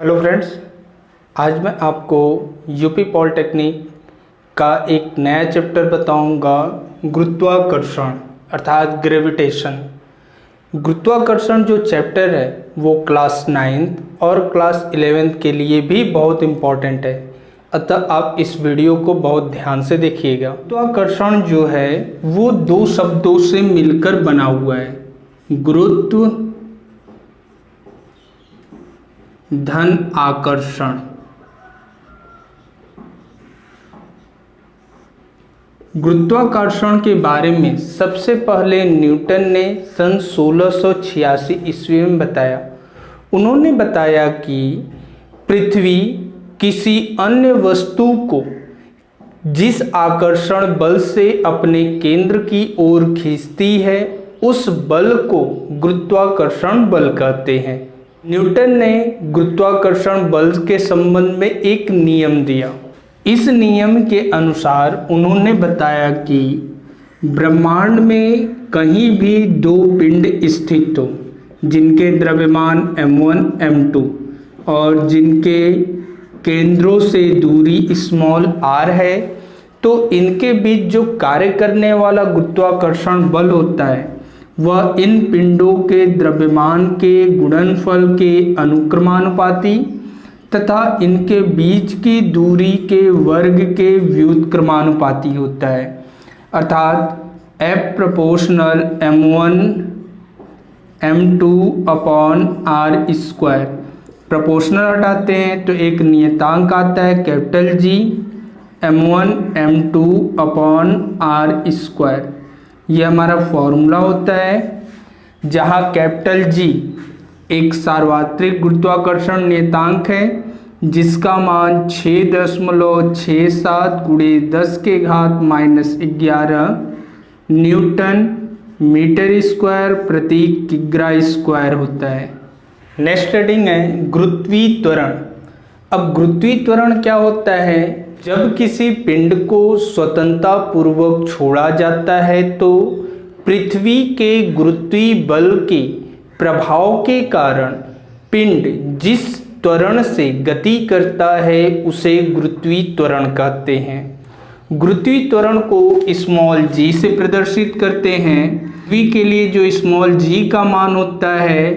Hello friends, आज मैं आपको यूपी पॉलिटेक्निक का एक नया चैप्टर बताऊंगा, गुरुत्वाकर्षण अर्थात ग्रेविटेशन। गुरुत्वाकर्षण जो चैप्टर है वो क्लास 9th और क्लास 11th के लिए भी बहुत इम्पॉर्टेंट है, अतः आप इस वीडियो को बहुत ध्यान से देखिएगा। गुरुत्वाकर्षण जो है वो दो शब्दों से मिलकर बना हुआ है, गुरुत्व धन आकर्षण। गुरुत्वाकर्षण के बारे में सबसे पहले न्यूटन ने सन 1686 ईस्वी में बताया। उन्होंने बताया कि पृथ्वी किसी अन्य वस्तु को जिस आकर्षण बल से अपने केंद्र की ओर खींचती है उस बल को गुरुत्वाकर्षण बल कहते हैं। न्यूटन ने गुरुत्वाकर्षण बल के संबंध में एक नियम दिया। इस नियम के अनुसार उन्होंने बताया कि ब्रह्मांड में कहीं भी दो पिंड स्थित हो जिनके द्रव्यमान m1 m2 और जिनके केंद्रों से दूरी स्मॉल r है, तो इनके बीच जो कार्य करने वाला गुरुत्वाकर्षण बल होता है वह इन पिंडों के द्रव्यमान के गुणनफल के अनुक्रमानुपाती तथा इनके बीच की दूरी के वर्ग के व्युत्क्रमानुपाती होता है, अर्थात F proportional m1 m2 upon r square. Proportional हटाते हैं तो एक नियतांक आता है capital G, m1 m2 upon r square. यह हमारा फॉर्मूला होता है, जहाँ कैपिटल G एक सार्वत्रिक गुरुत्वाकर्षण नियतांक है जिसका मान 6.67 गुणे 10⁻⁻11 न्यूटन मीटर स्क्वायर प्रति किग्रा स्क्वायर होता है। नेक्स्ट हेडिंग है गुरुत्वीय त्वरण। अब गुरुत्वीय त्वरण क्या होता है? जब किसी पिंड को स्वतंत्रता पूर्वक छोड़ा जाता है तो पृथ्वी के गुरुत्वीय बल के प्रभाव के कारण पिंड जिस त्वरण से गति करता है उसे गुरुत्वीय त्वरण कहते हैं। गुरुत्वीय त्वरण को स्मॉल g से प्रदर्शित करते हैं। पृथ्वी के लिए जो स्मॉल g का मान होता है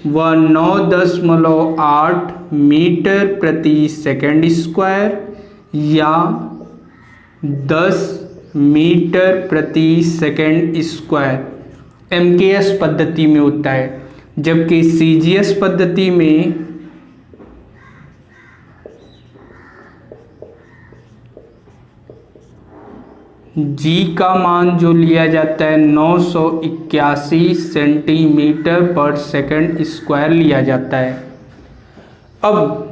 वह 9.8 मीटर प्रति सेकंड स्क्वायर या 10 मीटर प्रति सेकंड स्क्वायर MKS पद्धति में होता है, जबकि CGS पद्धति में G का मान जो लिया जाता है 981 सेंटीमीटर पर सेकंड स्क्वायर लिया जाता है। अब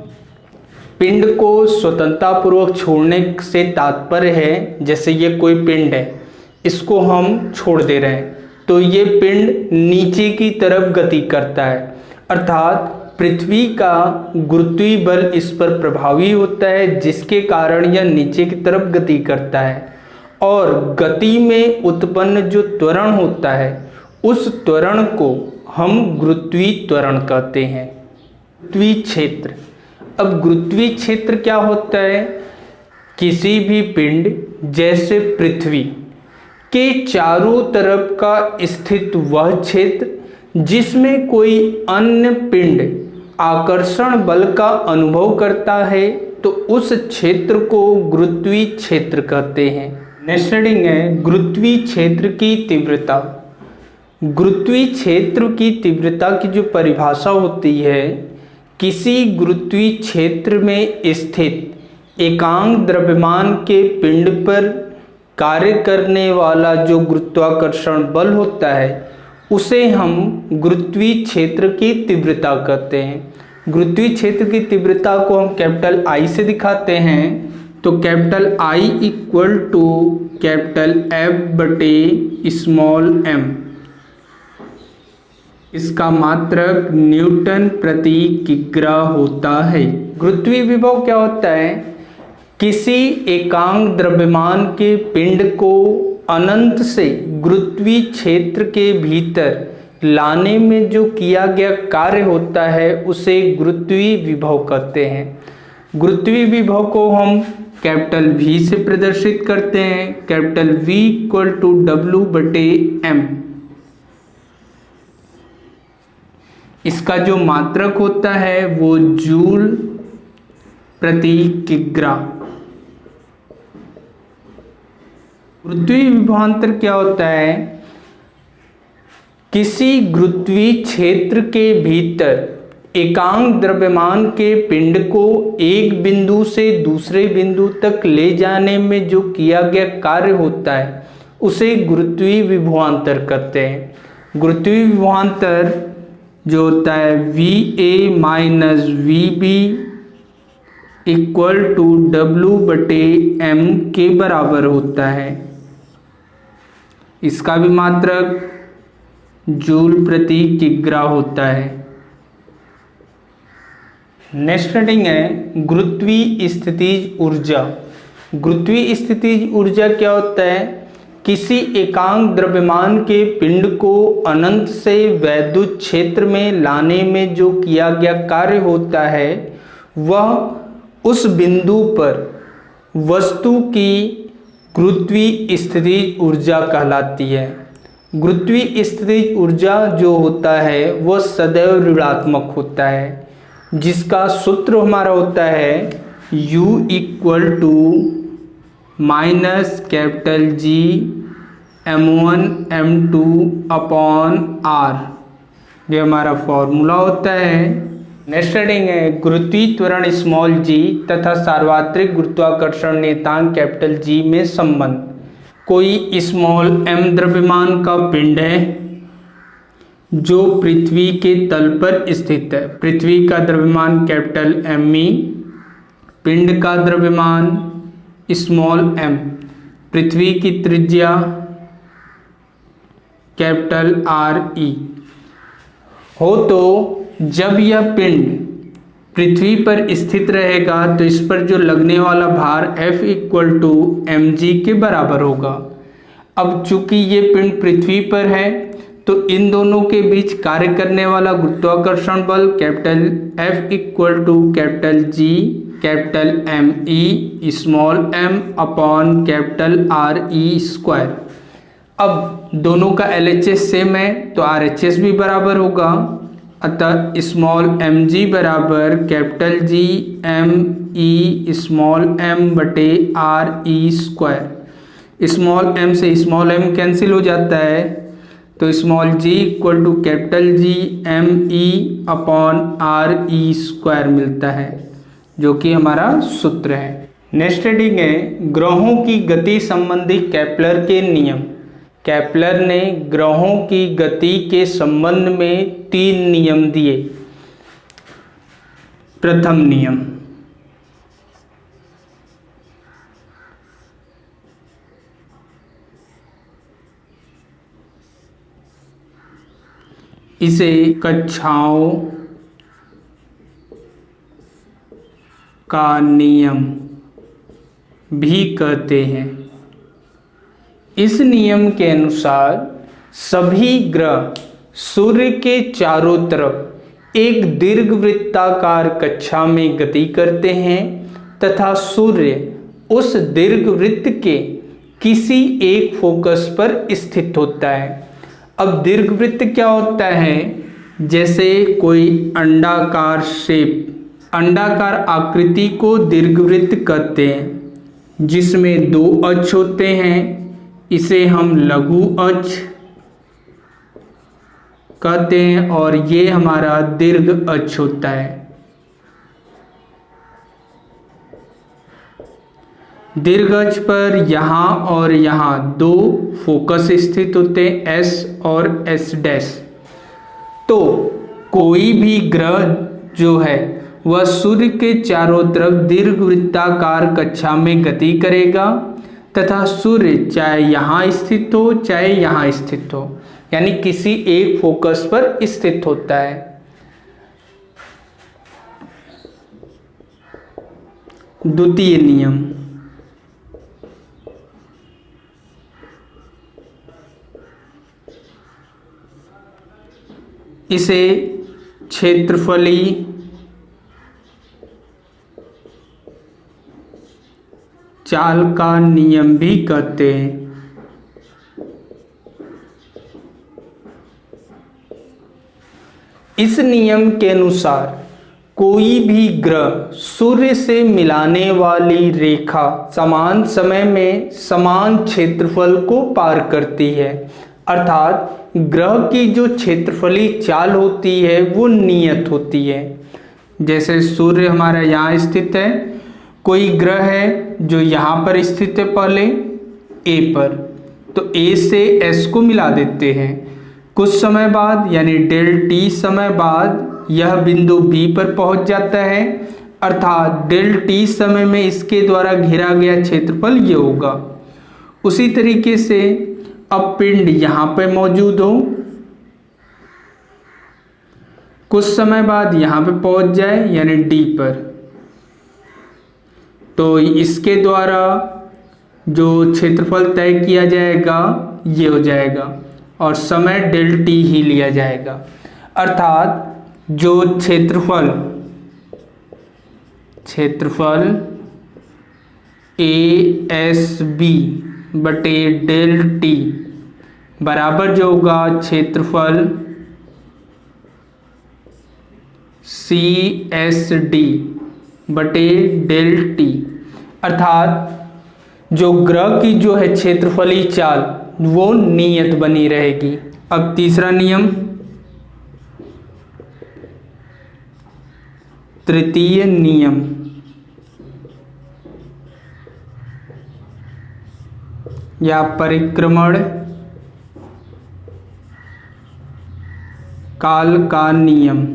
पिंड को स्वतंत्रता पूर्वक छोड़ने से तात्पर्य है, जैसे ये कोई पिंड है, इसको हम छोड़ दे रहे हैं तो ये पिंड नीचे की तरफ गति करता है, अर्थात पृथ्वी का गुरुत्वीय बल इस पर प्रभावी होता है जिसके कारण यह नीचे की तरफ गति करता है। और गति में उत्पन्न जो त्वरण होता है उस त्वरण को हम गुरुत्वीय त्वरण कहते हैं। गुरुत्वीय क्षेत्र। अब गुरुत्वीय क्षेत्र क्या होता है? किसी भी पिंड जैसे पृथ्वी के चारों तरफ का स्थित वह क्षेत्र जिसमें कोई अन्य पिंड आकर्षण बल का अनुभव करता है तो उस क्षेत्र को गुरुत्वीय क्षेत्र कहते हैं। नेक्स्ट हेडिंग है गुरुत्वीय क्षेत्र की तीव्रता। गुरुत्वीय क्षेत्र की तीव्रता की जो परिभाषा होती है, किसी गुरुत्वीय क्षेत्र में स्थित एकांक द्रव्यमान के पिंड पर कार्य करने वाला जो गुरुत्वाकर्षण बल होता है उसे हम गुरुत्वीय क्षेत्र की तीव्रता कहते हैं। गुरुत्वीय क्षेत्र की तीव्रता को हम कैपिटल I से दिखाते हैं, तो capital I equal to capital F बटे स्मॉल m। इसका मात्रक न्यूटन प्रति किग्रा होता है। गुरुत्वीय विभव क्या होता है? किसी एकांक द्रव्यमान के पिंड को अनंत से गुरुत्वीय क्षेत्र के भीतर लाने में जो किया गया कार्य होता है उसे गुरुत्वीय विभव कहते हैं। गुरुत्वीय विभव को हम कैपिटल V से प्रदर्शित करते हैं। Capital V equal to W/m। इसका जो मात्रक होता है वो जूल प्रति किग्रा। गुरुत्वीय विभवांतर क्या होता है? किसी गुरुत्वीय क्षेत्र के भीतर एकांक द्रव्यमान के पिंड को एक बिंदु से दूसरे बिंदु तक ले जाने में जो किया गया कार्य होता है उसे गुरुत्वीय विभवांतर कहते हैं। गुरुत्वीय विभवांतर जो होता है VA minus VB equal to W/m के बराबर होता है। इसका भी मात्रक जूल प्रति किग्रा होता है। नेक्स्ट हेडिंग है गुरुत्वीय स्थितिज ऊर्जा। गुरुत्वीय स्थितिज ऊर्जा क्या होता है? किसी एकांक द्रव्यमान के पिंड को अनंत से वैद्युत क्षेत्र में लाने में जो किया गया कार्य होता है वह उस बिंदु पर वस्तु की गुरुत्वीय स्थितिज ऊर्जा कहलाती है। गुरुत्वीय स्थितिज ऊर्जा जो होता है वह सदैव ऋणात्मक होता है, जिसका सूत्र हमारा होता है U equal to minus capital G m1 m2 upon R। ये हमारा फॉर्मूला होता है। नेक्स्ट हेडिंग है गुरुत्वीय त्वरण स्मॉल g तथा सार्वत्रिक गुरुत्वाकर्षण नियतांक कैपिटल G में संबंध। कोई स्मॉल m द्रव्यमान का पिंड है जो पृथ्वी के तल पर स्थित है। पृथ्वी का द्रव्यमान कैपिटल ME, पिंड का द्रव्यमान स्मॉल m, पृथ्वी की त्रिज्या कैपिटल RE हो तो जब यह पिंड पृथ्वी पर स्थित रहेगा तो इस पर जो लगने वाला भार F इक्वल टू mg के बराबर होगा। अब चूंकि ये पिंड पृथ्वी पर है तो इन दोनों के बीच कार्य करने वाला गुरुत्वाकर्षण बल capital F equal to capital G capital ME small m upon capital RE square. अब दोनों का LHS सेम है तो RHS भी बराबर होगा, अतः स्मॉल mg बराबर capital G ME small m बटे RE स्क्वायर। स्मॉल m से स्मॉल m कैंसिल हो जाता है तो small g equal to capital G ME upon RE square मिलता है, जो कि हमारा सूत्र है। नेक्स्ट हेडिंग है ग्रहों की गति संबंधी केपलर के नियम। केपलर ने ग्रहों की गति के संबंध में 3 नियम दिए। प्रथम नियम, इसे कक्षाओं का नियम भी कहते हैं। इस नियम के अनुसार सभी ग्रह सूर्य के चारों तरफ एक दीर्घवृत्ताकार कक्षा में गति करते हैं तथा सूर्य उस दीर्घवृत्त के किसी एक फोकस पर स्थित होता है। अब दीर्घवृत्त क्या होता है? जैसे कोई अंडाकार शेप, अंडाकार आकृति को दीर्घवृत्त कहते हैं, जिसमें 2 अक्ष होते हैं। इसे हम लघु अक्ष कहते हैं और ये हमारा दीर्घ अक्ष होता है। दीर्घ अक्ष पर यहाँ और यहाँ 2 फोकस स्थित होते हैं, S और S डैश। तो कोई भी ग्रह जो है वह सूर्य के चारों तरफ दीर्घवृत्ताकार कक्षा में गति करेगा तथा सूर्य चाहे यहाँ स्थित हो चाहे यहाँ स्थित हो, यानी किसी एक फोकस पर स्थित होता है। द्वितीय नियम, इसे क्षेत्रफली चाल का नियम भी कहते हैं। इस नियम के अनुसार कोई भी ग्रह सूर्य से मिलाने वाली रेखा समान समय में समान क्षेत्रफल को पार करती है, अर्थात ग्रह की जो क्षेत्रफली चाल होती है वो नियत होती है। जैसे सूर्य हमारा यहाँ स्थित है, कोई ग्रह है जो यहाँ पर स्थित है पहले ए पर, तो ए से एस को मिला देते हैं। कुछ समय बाद यानी डेल टी समय बाद यह बिंदु बी पर पहुंच जाता है, अर्थात डेल टी समय में इसके द्वारा घेरा गया क्षेत्रफल ये होगा। उसी तरीके से अब पिंड यहाँ पे मौजूद हो, कुछ समय बाद यहाँ पे पहुंच जाए यानी डी पर, तो इसके द्वारा जो क्षेत्रफल तय किया जाएगा ये हो जाएगा और समय डेल टी ही लिया जाएगा, अर्थात जो क्षेत्रफल ए एस बी बटे डेल टी बराबर जो होगा क्षेत्रफल सी एस डी बटे डेल टी, अर्थात जो ग्रह की जो है क्षेत्रफली चाल वो नियत बनी रहेगी। अब तीसरा नियम, तृतीय नियम, या परिक्रमण काल का नियम।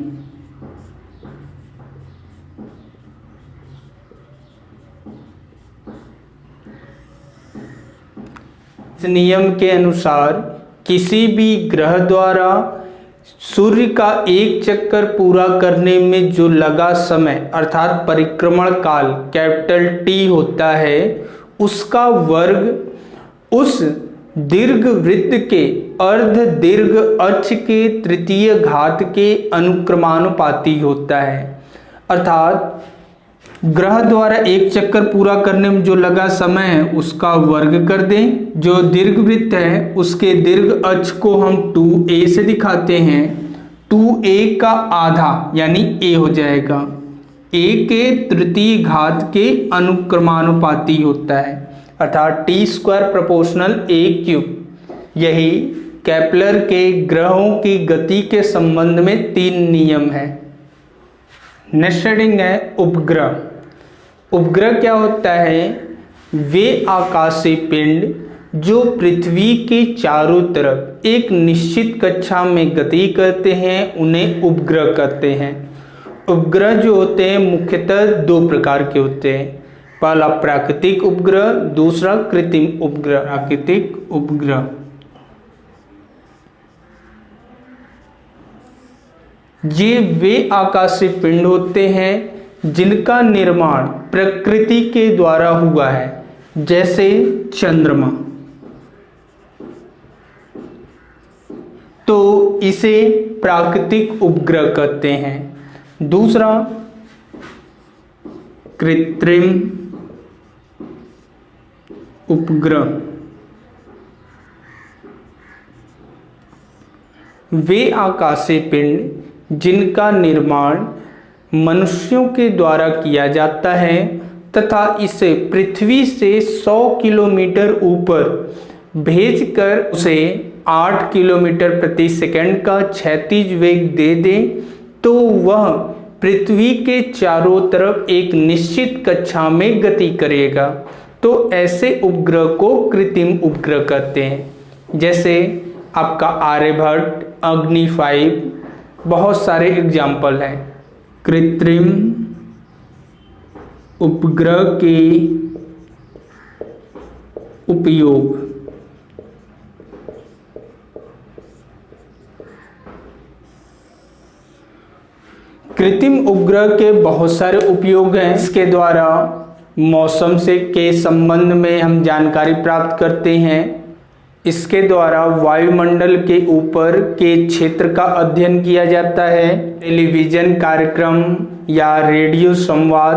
इस नियम के अनुसार किसी भी ग्रह द्वारा सूर्य का एक चक्कर पूरा करने में जो लगा समय अर्थात परिक्रमण काल कैपिटल टी होता है, उसका वर्ग उस दीर्घ वृत्त के अर्ध दीर्घ अक्ष के तृतीय घात के अनुक्रमानुपाती होता है, अर्थात ग्रह द्वारा एक चक्कर पूरा करने में जो लगा समय है उसका वर्ग कर दें। जो दीर्घवृत्त है उसके दीर्घ अक्ष को हम 2a से दिखाते हैं, 2a का आधा यानी a हो जाएगा, a के तृतीय घात के अनुक्रमानुपाती होता है, अर्थात T square proportional a cube. यही केपलर के ग्रहों की गति के संबंध में 3 नियम है। नेक्स्ट हेडिंग है उपग्रह। उपग्रह क्या होता है? वे आकाशीय पिंड जो पृथ्वी के चारों तरफ एक निश्चित कक्षा में गति करते हैं उन्हें उपग्रह कहते हैं। उपग्रह जो होते हैं मुख्यतः 2 प्रकार के होते हैं, पहला प्राकृतिक उपग्रह, दूसरा कृत्रिम उपग्रह। प्राकृतिक उपग्रह ये वे आकाशीय पिंड होते हैं जिनका निर्माण प्रकृति के द्वारा हुआ है, जैसे चंद्रमा, तो इसे प्राकृतिक उपग्रह कहते हैं। दूसरा कृत्रिम उपग्रह, वे आकाशीय पिंड जिनका निर्माण मनुष्यों के द्वारा किया जाता है तथा इसे पृथ्वी से 100 किलोमीटर ऊपर भेजकर उसे 8 किलोमीटर प्रति सेकंड का क्षैतिज वेग दे दें तो वह पृथ्वी के चारों तरफ एक निश्चित कक्षा में गति करेगा, तो ऐसे उपग्रह को कृत्रिम उपग्रह कहते हैं। जैसे आपका आर्यभट्ट, अग्नि 5, बहुत सारे एग्जाम्पल हैं। कृत्रिम उपग्रह के उपयोग। कृत्रिम उपग्रह के बहुत सारे उपयोग हैं। इसके द्वारा मौसम से के संबंध में हम जानकारी प्राप्त करते हैं। इसके द्वारा वायुमंडल के ऊपर के क्षेत्र का अध्ययन किया जाता है। टेलीविज़न कार्यक्रम या रेडियो संवाद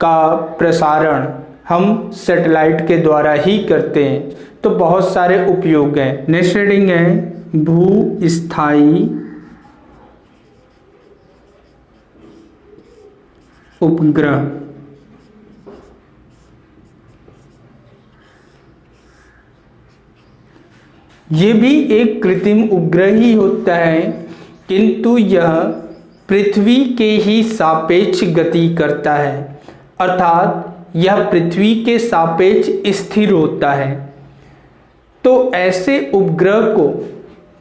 का प्रसारण हम सैटेलाइट के द्वारा ही करते हैं। तो बहुत सारे उपयोग हैं। नेक्स्ट हेडिंग है भूस्थायी उपग्रह। ये भी एक कृत्रिम उपग्रह ही होता है, किंतु यह पृथ्वी के ही सापेक्ष गति करता है, अर्थात यह पृथ्वी के सापेक्ष स्थिर होता है। तो ऐसे उपग्रह को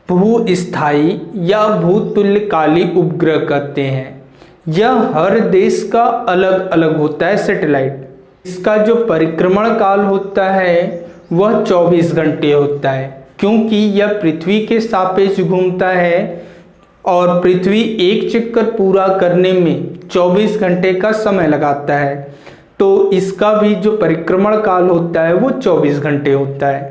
भूस्थायी या भूतुल्यकाली उपग्रह कहते हैं। यह हर देश का अलग अलग होता है सैटेलाइट। इसका जो परिक्रमण काल होता है वह 24 घंटे होता है, क्योंकि यह पृथ्वी के सापेक्ष घूमता है और पृथ्वी एक चक्कर पूरा करने में 24 घंटे का समय लगाता है। तो इसका भी जो परिक्रमण काल होता है वो 24 घंटे होता है।